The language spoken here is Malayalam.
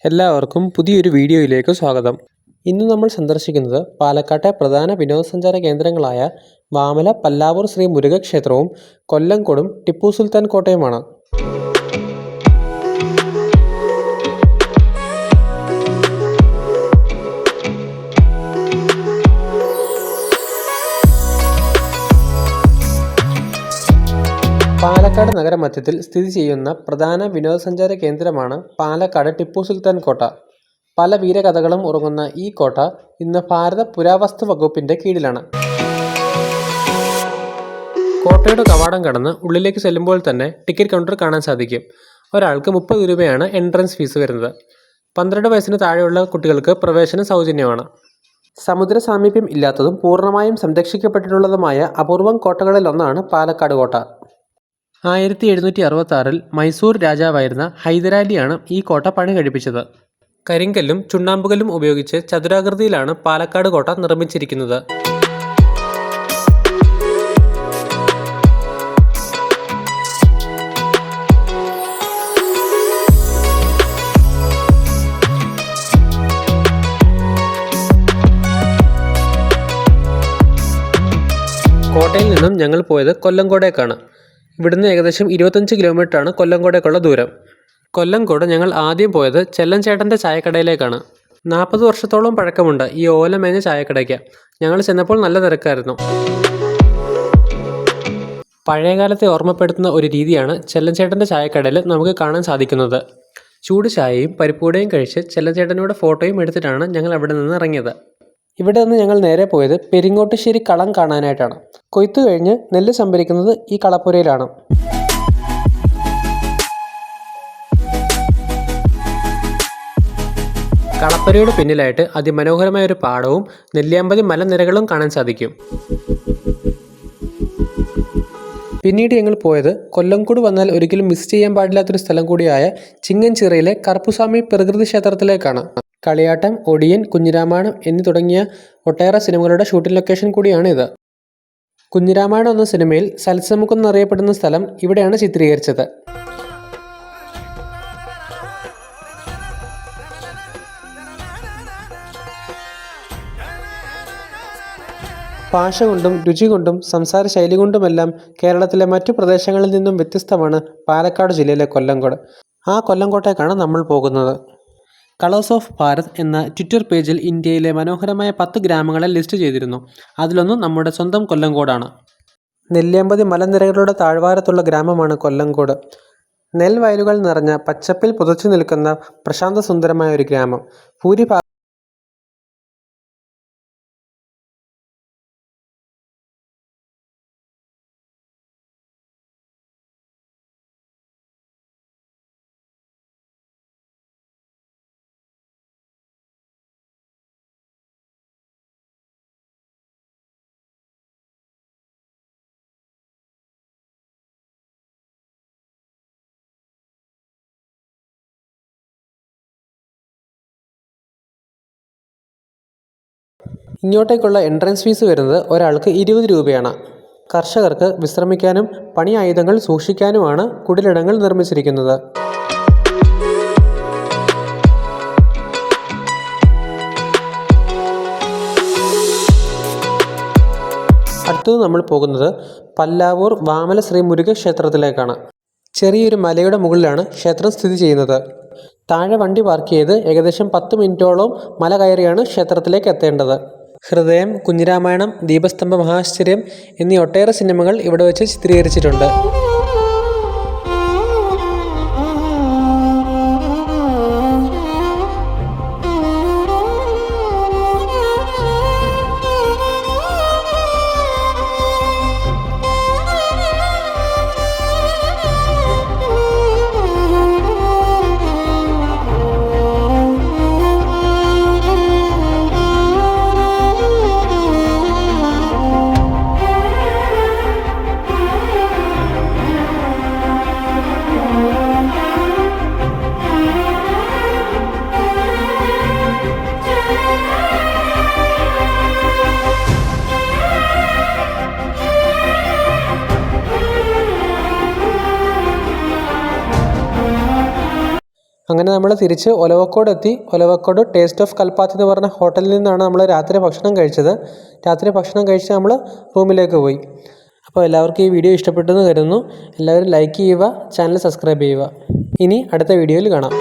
എല്ലാവർക്കും പുതിയൊരു വീഡിയോയിലേക്ക് സ്വാഗതം. ഇന്ന് നമ്മൾ സന്ദർശിക്കുന്നത് പാലക്കാട്ടെ പ്രധാന വിനോദസഞ്ചാര കേന്ദ്രങ്ങളായ വാമല പല്ലാവൂർ ശ്രീ മുരുകക്ഷേത്രവും കൊല്ലംകോടും ടിപ്പു സുൽത്താൻ കോട്ടയുമാണ്. പാലക്കാട് നഗരമധ്യത്തിൽ സ്ഥിതി ചെയ്യുന്ന പ്രധാന വിനോദസഞ്ചാര കേന്ദ്രമാണ് പാലക്കാട് ടിപ്പു സുൽത്താൻ കോട്ട. പല വീരകഥകളും ഉറങ്ങുന്ന ഈ കോട്ട ഇന്ന് ഭാരത പുരാവസ്തു വകുപ്പിന്റെ കീഴിലാണ്. കോട്ടയുടെ കവാടം കടന്ന് ഉള്ളിലേക്ക് ചെല്ലുമ്പോൾ തന്നെ ടിക്കറ്റ് കൗണ്ടർ കാണാൻ സാധിക്കും. ഒരാൾക്ക് 30 രൂപയാണ് എൻട്രൻസ് ഫീസ് വരുന്നത്. 12 വയസ്സിന് താഴെയുള്ള കുട്ടികൾക്ക് പ്രവേശനം സൗജന്യമാണ്. സമുദ്ര സാമീപ്യം ഇല്ലാത്തതും പൂർണ്ണമായും സംരക്ഷിക്കപ്പെട്ടിട്ടുള്ളതുമായ അപൂർവം കോട്ടകളിലൊന്നാണ് പാലക്കാട് കോട്ട. 1766 മൈസൂർ രാജാവായിരുന്ന ഹൈദരാലിയാണ് ഈ കോട്ട പണി കഴിപ്പിച്ചത്. കരിങ്കല്ലും ചുണ്ണാമ്പുകല്ലും ഉപയോഗിച്ച് ചതുരാകൃതിയിലാണ് പാലക്കാട് കോട്ട നിർമ്മിച്ചിരിക്കുന്നത്. കോട്ടയിൽ നിന്നും ഞങ്ങൾ പോയത് കൊല്ലംകോടേക്കാണ്. ഇവിടുന്ന് ഏകദേശം 25 കിലോമീറ്ററാണ് കൊല്ലംകോടേക്കുള്ള ദൂരം. കൊല്ലംകോട് ഞങ്ങൾ ആദ്യം പോയത് ചെല്ലൻചേട്ടൻ്റെ ചായക്കടയിലേക്കാണ്. 40 വർഷത്തോളം പഴക്കമുണ്ട് ഈ ഓലമേഞ്ഞ ചായക്കടയ്ക്ക്. ഞങ്ങൾ ചെന്നപ്പോൾ നല്ല തിരക്കായിരുന്നു. പഴയകാലത്തെ ഓർമ്മപ്പെടുത്തുന്ന ഒരു രീതിയാണ് ചെല്ലൻചേട്ടൻ്റെ ചായക്കടയിൽ നമുക്ക് കാണാൻ സാധിക്കുന്നത്. ചൂട് ചായയും പരിപ്പൂടയും കഴിച്ച് ചെല്ലൻചേട്ടനോട് ഫോട്ടോയും എടുത്തിട്ടാണ് ഞങ്ങൾ അവിടെ നിന്ന് ഇറങ്ങിയത്. ഇവിടെ നിന്ന് ഞങ്ങൾ നേരെ പോയത് പെരിങ്ങോട്ടുശ്ശേരി കളം കാണാനായിട്ടാണ്. കൊയ്ത്തു കഴിഞ്ഞ് നെല്ല് സംഭരിക്കുന്നത് ഈ കളപ്പുരയിലാണ്. കളപ്പുരയുടെ പിന്നിലായിട്ട് അതിമനോഹരമായ ഒരു പാടവും നെല്ലിയാമ്പതി മലനിരകളും കാണാൻ സാധിക്കും. പിന്നീട് ഞങ്ങൾ പോയത് കൊല്ലംകോട് വന്നാൽ ഒരിക്കലും മിസ് ചെയ്യാൻ പാടില്ലാത്തൊരു സ്ഥലം കൂടിയായ ചിങ്ങൻചിറയിലെ കറുപ്പുസ്വാമി പ്രകൃതി ക്ഷേത്രത്തിലേക്കാണ്. കളിയാട്ടം, ഒടിയൻ, കുഞ്ഞിരാമായണം എന്നീ തുടങ്ങിയ ഒട്ടേറെ സിനിമകളുടെ ഷൂട്ടിംഗ് ലൊക്കേഷൻ കൂടിയാണ് ഇത്. കുഞ്ഞിരാമായണം എന്ന സിനിമയിൽ സൽസമുഖ് എന്നറിയപ്പെടുന്ന സ്ഥലം ഇവിടെയാണ് ചിത്രീകരിച്ചത്. ഭാഷ കൊണ്ടും രുചി കൊണ്ടും സംസാര ശൈലി കൊണ്ടുമെല്ലാം കേരളത്തിലെ മറ്റു പ്രദേശങ്ങളിൽ നിന്നും വ്യത്യസ്തമാണ് പാലക്കാട് ജില്ലയിലെ കൊല്ലംകോട്. ആ കൊല്ലംകോട്ടേക്കാണ് നമ്മൾ പോകുന്നത്. കളേഴ്സ് ഓഫ് ഭാരത് എന്ന ട്വിറ്റർ പേജിൽ ഇന്ത്യയിലെ മനോഹരമായ 10 ഗ്രാമങ്ങളെ ലിസ്റ്റ് ചെയ്തിരുന്നു. അതിലൊന്ന് നമ്മുടെ സ്വന്തം കൊല്ലംകോടാണ്. നെല്ലിയാമ്പതി മലനിരകളുടെ താഴ്വാരത്തുള്ള ഗ്രാമമാണ് കൊല്ലംകോട്. നെൽവയലുകൾ നിറഞ്ഞ പച്ചപ്പിൽ പുതച്ചു നിൽക്കുന്ന പ്രശാന്ത സുന്ദരമായ ഒരു ഗ്രാമം. ഭൂരിഭാഗം ഇങ്ങോട്ടേക്കുള്ള എൻട്രൻസ് ഫീസ് വരുന്നത് ഒരാൾക്ക് 20 രൂപയാണ്. കർഷകർക്ക് വിശ്രമിക്കാനും പണി ആയുധങ്ങൾ സൂക്ഷിക്കാനുമാണ് കുടിലിടങ്ങൾ നിർമ്മിച്ചിരിക്കുന്നത്. അടുത്തത് നമ്മൾ പോകുന്നത് പല്ലാവൂർ വാമല ശ്രീ മുരുകക്ഷേത്രത്തിലേക്കാണ്. ചെറിയൊരു മലയുടെ മുകളിലാണ് ക്ഷേത്രം സ്ഥിതി ചെയ്യുന്നത്. താഴെ വണ്ടി പാർക്ക് ചെയ്ത് ഏകദേശം 10 മിനിറ്റോളം മല കയറിയാണ് ക്ഷേത്രത്തിലേക്ക് എത്തേണ്ടത്. ഹൃദയം, കുഞ്ഞിരാമായണം, ദീപസ്തംഭ മഹാശ്ചര്യം എന്നീ ഒട്ടേറെ സിനിമകൾ ഇവിടെ വെച്ച് ചിത്രീകരിച്ചിട്ടുണ്ട്. അങ്ങനെ നമ്മൾ തിരിച്ച് ഒലവക്കോട് എത്തി. ഒലവക്കോട് ടേസ്റ്റ് ഓഫ് കൽപ്പാത്തി എന്ന് പറഞ്ഞ ഹോട്ടലിൽ നിന്നാണ് നമ്മൾ രാത്രി ഭക്ഷണം കഴിച്ചത്. രാത്രി ഭക്ഷണം കഴിച്ച് നമ്മൾ റൂമിലേക്ക് പോയി. അപ്പോൾ എല്ലാവർക്കും ഈ വീഡിയോ ഇഷ്ടപ്പെട്ടെന്ന് കരുതുന്നു. എല്ലാവരും ലൈക്ക് ചെയ്യുക, ചാനൽ സബ്സ്ക്രൈബ് ചെയ്യുക. ഇനി അടുത്ത വീഡിയോയിൽ കാണാം.